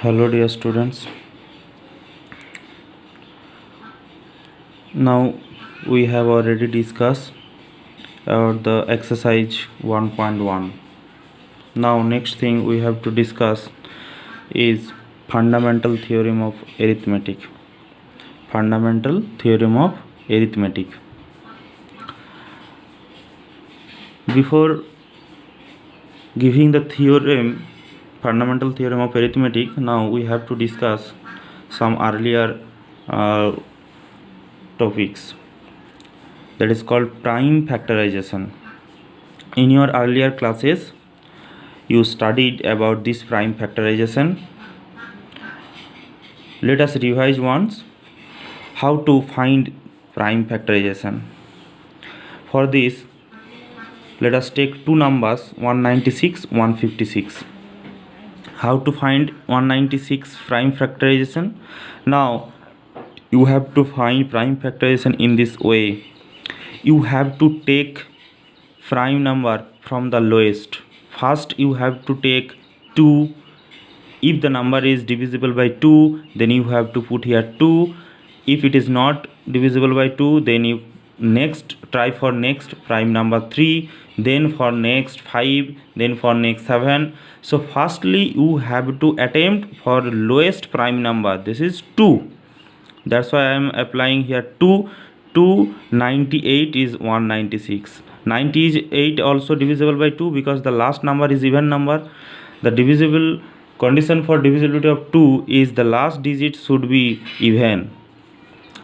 Hello dear students. Now we have already discussed about the exercise 1.1. Now next thing we have to discuss is fundamental theorem of arithmetic. Fundamental theorem of arithmetic. Before giving the fundamental theorem of arithmetic, now we have to discuss some earlier topics, that is called prime factorization. In your earlier classes you studied about this prime factorization. Let us revise once how to find prime factorization. For this, let us take two numbers 196, 156. How to find 196 prime factorization? Now you have to find prime factorization in this way. You have to take prime number from the lowest. First you have to take 2. If the number is divisible by 2, then you have to put here 2. If it is not divisible by 2, then you try for next prime number 3, then for next 5, then for next 7. So firstly you have to attempt for lowest prime number. This is 2. That's why I am applying here 2. 98 is 196. 98 also divisible by 2 because the last number is even number. The divisible condition for divisibility of 2 is the last digit should be even.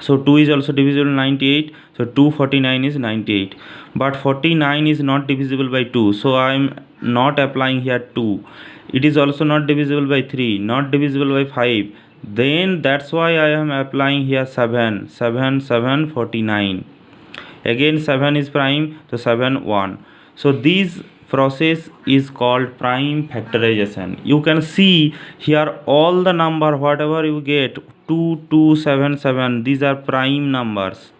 So 2 is also divisible 98. So 249 is 98. But 49 is not divisible by 2. So I am not applying here 2. It is also not divisible by 3. Not divisible by 5. Then that's why I am applying here 7. 7, 49. Again 7 is prime. So 7, 1. So this process is called prime factorization. You can see here all the number whatever you get 2277, these are prime numbers.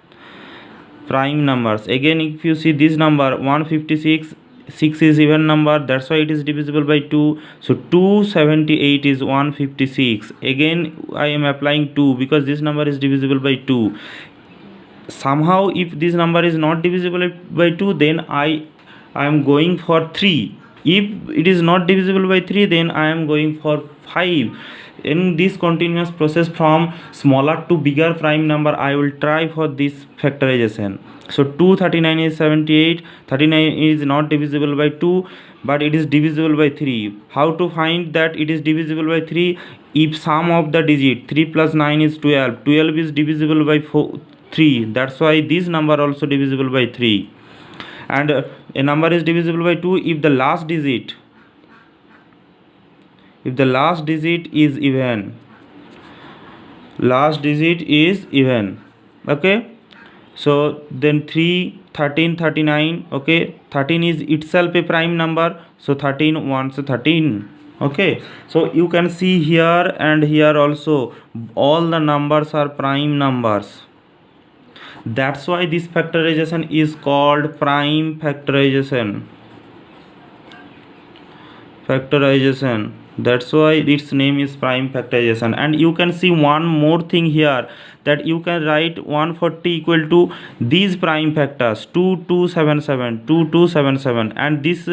Again if you see this number 156, 6 is even number, that's why it is divisible by 2. So 278 is 156. Again I am applying 2 because this number is divisible by 2. Somehow if this number is not divisible by 2, then I am going for 3. If it is not divisible by 3, then I am going for 5. In this continuous process from smaller to bigger prime number, I will try for this factorization. So 239 is 78. 39 is not divisible by 2, but it is divisible by 3. How to find that it is divisible by 3? If sum of the digit 3 plus 9 is 12. 12 is divisible by 3. That's why this number also divisible by 3. And a number is divisible by 2 if the last digit is even. Okay, so then 3, 13, 39. Okay, 13 is itself a prime number, so 13 1, so 13. Okay, so you can see here and here also all the numbers are prime numbers. That's why this factorization is called prime factorization. That's why its name is prime factorization. And you can see one more thing here, that you can write 140 equal to these prime factors 2277, and this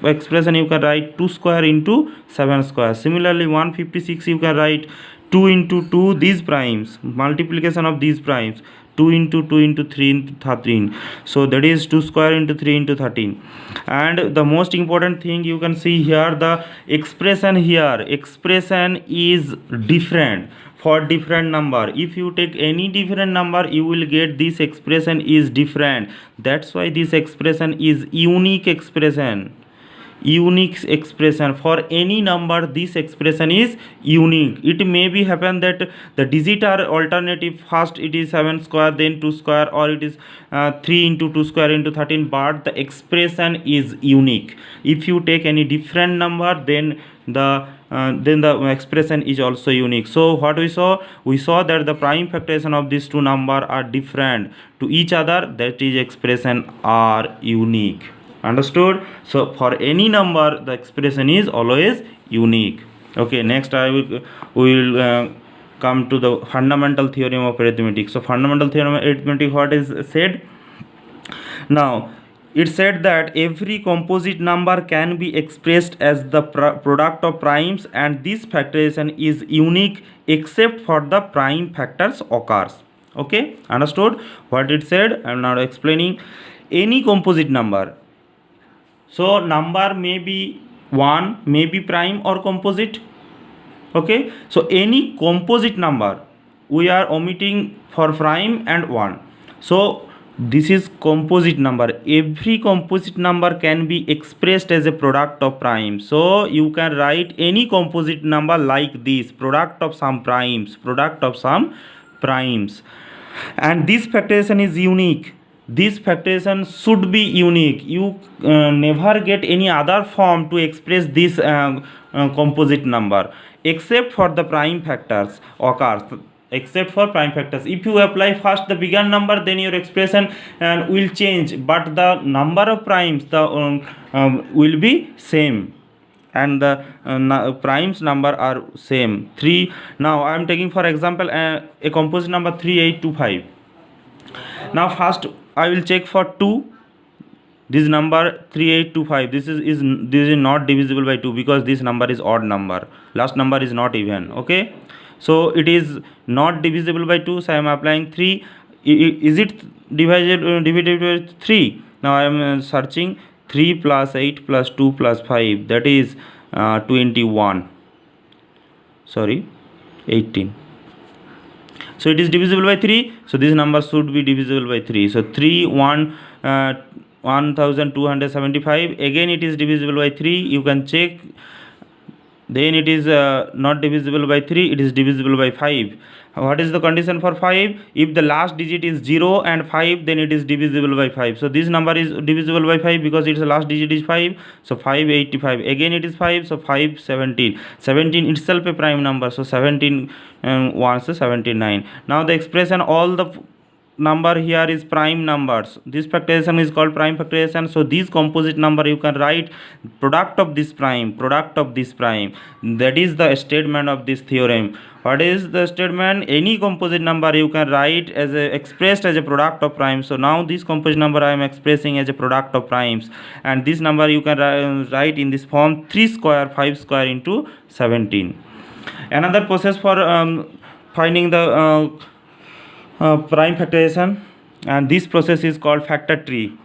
expression you can write 2 square into 7 square. Similarly 156 you can write 2 into 2 these primes, multiplication of these primes, 2 into 2 into 3 into 13. So that is 2 square into 3 into 13. And the most important thing you can see here, the expression is different for different number. If you take any different number, you will get this expression is different. That's why this expression is unique expression. For any number this expression is unique. It may be happen that the digit are alternative, first it is 7 square then 2 square, or it is 3 into 2 square into 13, but the expression is unique. If you take any different number, then the expression is also unique. So what we saw that the prime factorization of these two numbers are different to each other, that is expression are unique. Understood? So for any number the expression is always unique. Okay, next we will come to the fundamental theorem of arithmetic. So fundamental theorem of arithmetic, what is said? Now it said that every composite number can be expressed as the product of primes, and this factorization is unique except for the prime factors occurs. Okay, understood what it said? I am now explaining. Any composite number, so number may be 1, may be prime or composite. Okay, so any composite number, we are omitting for prime and 1. So this is composite number. Every composite number can be expressed as a product of prime. So you can write any composite number like this: product of some primes, product of some primes. And this factorization is unique. This factorization should be unique. You never get any other form to express this composite number except for the prime factors occurs. Except for prime factors, if you apply first the bigger number, then your expression will change, but the number of primes will be same, and the primes number are same. 3. Now I am taking for example a composite number 3825. Now first I will check for 2. This number 3825, this is not divisible by 2 because this number is odd number, last number is not even. Okay, so it is not divisible by 2, so I am applying 3. Is it divided by 3? Now I am searching 3 plus 8 plus 2 plus 5, that is 21, sorry 18. So it is divisible by 3, so this number should be divisible by 3. So 3 1 1275, again it is divisible by 3, you can check. Then it is not divisible by 3, it is divisible by 5. What is the condition for 5? If the last digit is 0 and 5, then it is divisible by 5. So this number is divisible by 5 because its last digit is 5. So 585, again it is 5, so 517. 17 itself a prime number, so 17 once 79. Now the expression, all the number here is prime numbers. This factorization is called prime factorization. So this composite number you can write product of this prime, product of this prime. That is the statement of this theorem. What is the statement? Any composite number you can write as expressed as a product of primes. So now this composite number I am expressing as a product of primes, and this number you can write in this form: 3 square 5 square into 17. Another process for finding the prime factorization, and this process is called factor tree.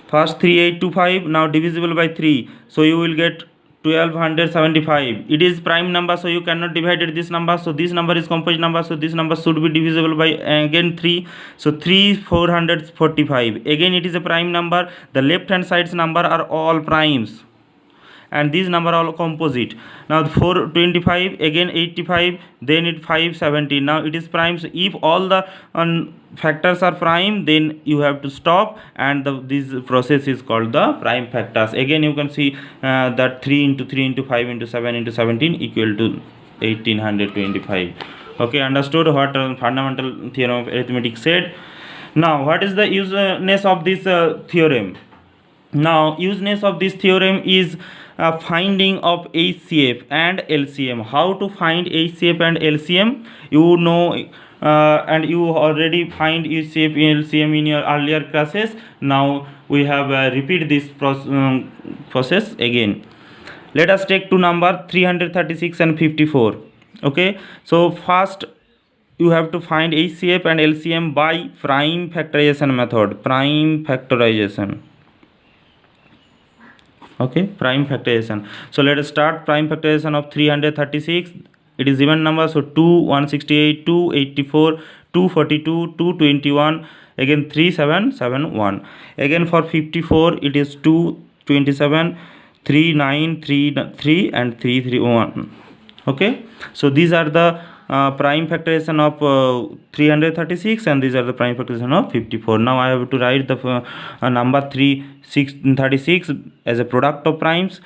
First 3825, now divisible by 3, so you will get 1275. It is prime number, so you cannot divide it this number, so this number is composite number, so this number should be divisible by again 3. So 3 445, again it is a prime number. The left hand side's number are all primes, and these number are all composite. Now 425, again 85, then it 570. Now it is primes. If all the factors are prime, then you have to stop, and this process is called the prime factors. Again you can see that 3 into 3 into 5 into 7 into 17 equal to 1825. Okay, understood what fundamental theorem of arithmetic said. Now what is the useness of this theorem? Now useness of this theorem is finding of HCF and LCM. How to find HCF and LCM? You know, and you already find HCF and LCM in your earlier classes. Now we have repeat this process again. Let us take two number 336 and 54. Okay, so first you have to find HCF and LCM by prime factorization method. Prime factorization. Okay, prime factorization. So let us start prime factorization of 336. It is even number, so 2 168, 2 84, 242, 221, again 3771. Again for 54 it is 2 27, 3 9 3 3 and 331. Okay, so these are the prime factorization of 336, and these are the prime factorization of 54. Now I have to write the number 36 as a product of primes.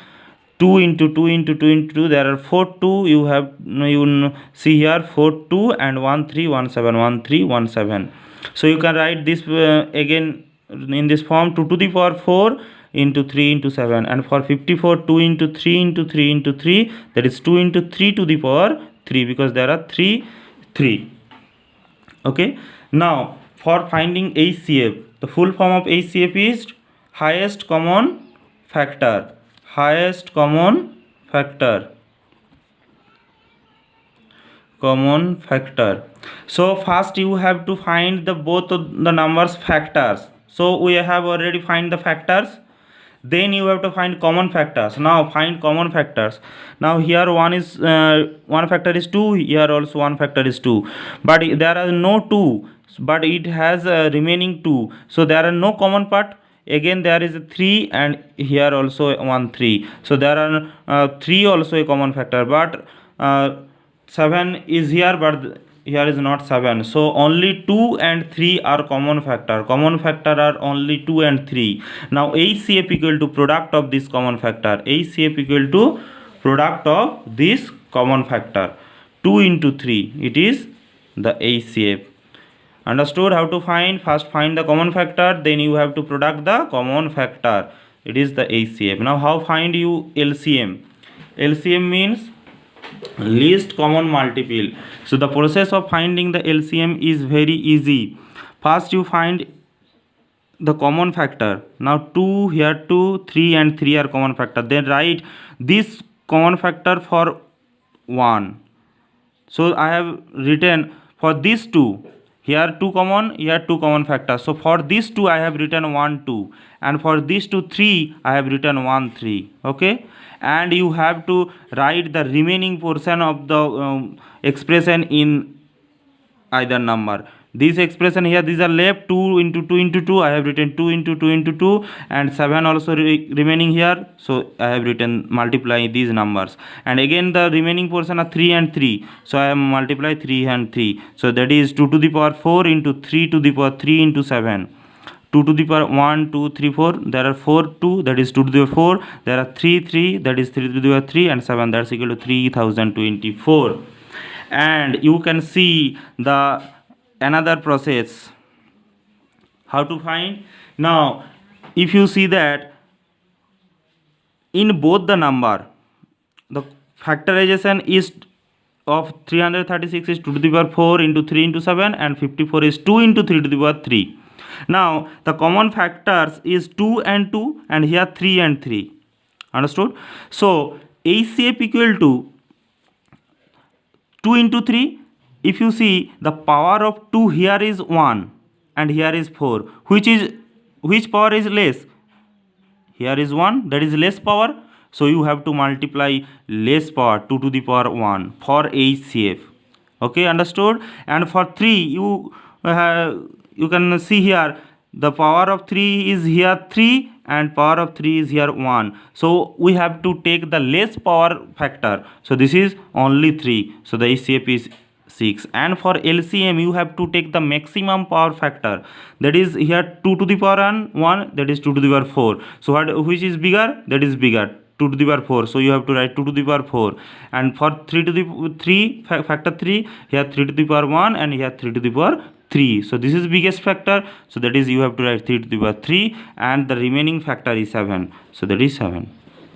2 into 2 into 2 into 2, there are 4 2. You see here 4 2 and 1 3 1 7 1 3 1 7. So you can write this again in this form: 2 to the power 4 into 3 into 7, and for 54 2 into 3 into 3 into 3, that is 2 into 3 to the power 3, because there are 3. Okay, now for finding HCF, the full form of HCF is highest common factor. Highest common factor. So first you have to find the both of the numbers factors. So we have already find the factors. Then you have to find common factors. Now find common factors. Now here one factor is 2. Here also one factor is 2. But there are no 2. But it has remaining 2. So there are no common part. Again there is a 3, and here also 3. So there are 3 also a common factor. But 7 is here, but here is not 7. So only 2 and 3 are common factor. Common factor are only 2 and 3. Now HCF equal to product of this common factor. HCF equal to product of this common factor. 2 into 3. It is the HCF. Understood how to find? First find the common factor, then you have to product the common factor. It is the HCF. Now how find you LCM? LCM means least common multiple. So the process of finding the LCM is very easy. First you find the common factor. Now 2 here, 2, 3 and 3 are common factor. Then write this common factor for 1. So I have written for these 2. Here 2 common, here 2 common factors. So for these 2 I have written 1, 2. And for these 2, 3 I have written 1, 3. Okay. And you have to write the remaining portion of the expression in either number. This expression here, these are left. 2 into 2 into 2, I have written 2 into 2 into 2, and 7 also remaining here. So I have written multiply these numbers, and again the remaining portion are 3 and 3. So I have multiply 3 and 3. So that is 2 to the power 4 into 3 to the power 3 into 7. 2 to the power 1, 2, 3, 4. There are 4, 2. That is 2 to the power 4. There are 3, 3. That is 3 to the power 3, and 7. That's equal to 3024. And you can see the another process. How to find? Now, if you see that in both the number, the factorization is of 336 is 2 to the power 4 into 3 into 7, and 54 is 2 into 3 to the power 3. Now the common factors is 2 and 2, and here 3 and 3. Understood? So HCF equal to 2 into 3. If you see, the power of 2 here is 1 and here is 4. Which power is less? Here is 1, that is less power. So you have to multiply less power, 2 to the power 1 for HCF. Okay, understood? And for 3, you can see here the power of 3 is here 3 and power of 3 is here 1. So we have to take the less power factor. So this is only 3. So the HCF is 6. And for LCM you have to take the maximum power factor. That is here 2 to the power 1, that is 2 to the power 4. So which is bigger? That is bigger. 2 to the power 4. So you have to write 2 to the power 4. And for 3 to the 3 factor 3, here 3 to the power 1 and here 3 to the power 3. So this is biggest factor. So that is you have to write 3 to the power 3, and the remaining factor is 7. So that is 7.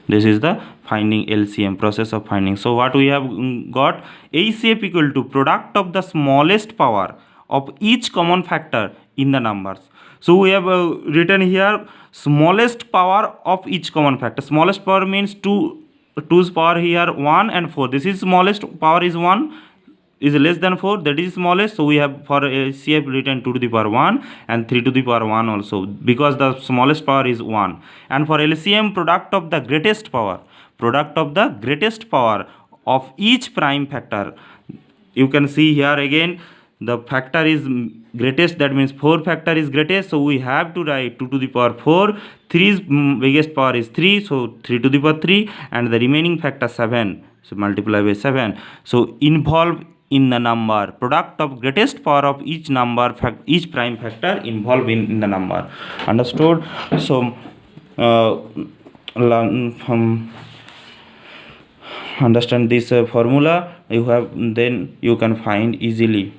This is the finding LCM, process of finding. So what we have got, HCF equal to product of the smallest power of each common factor in the numbers. So we have written here smallest power of each common factor. Smallest power means 2's power here 1 and 4. This is smallest power is 1, is less than 4, that is smallest. So we have for HCF written 2 to the power 1 and 3 to the power 1 also, because the smallest power is 1. And for LCM, product of the greatest power of each prime factor. You can see here again the factor is greatest, that means 4 factor is greatest. So we have to write 2 to the power 4. 3's biggest power is 3, so 3 to the power 3, and the remaining factor 7. So multiply by 7. So involve in the number, product of greatest power of each number, each prime factor involved in the number. Understood? So understand this formula, then you can find easily.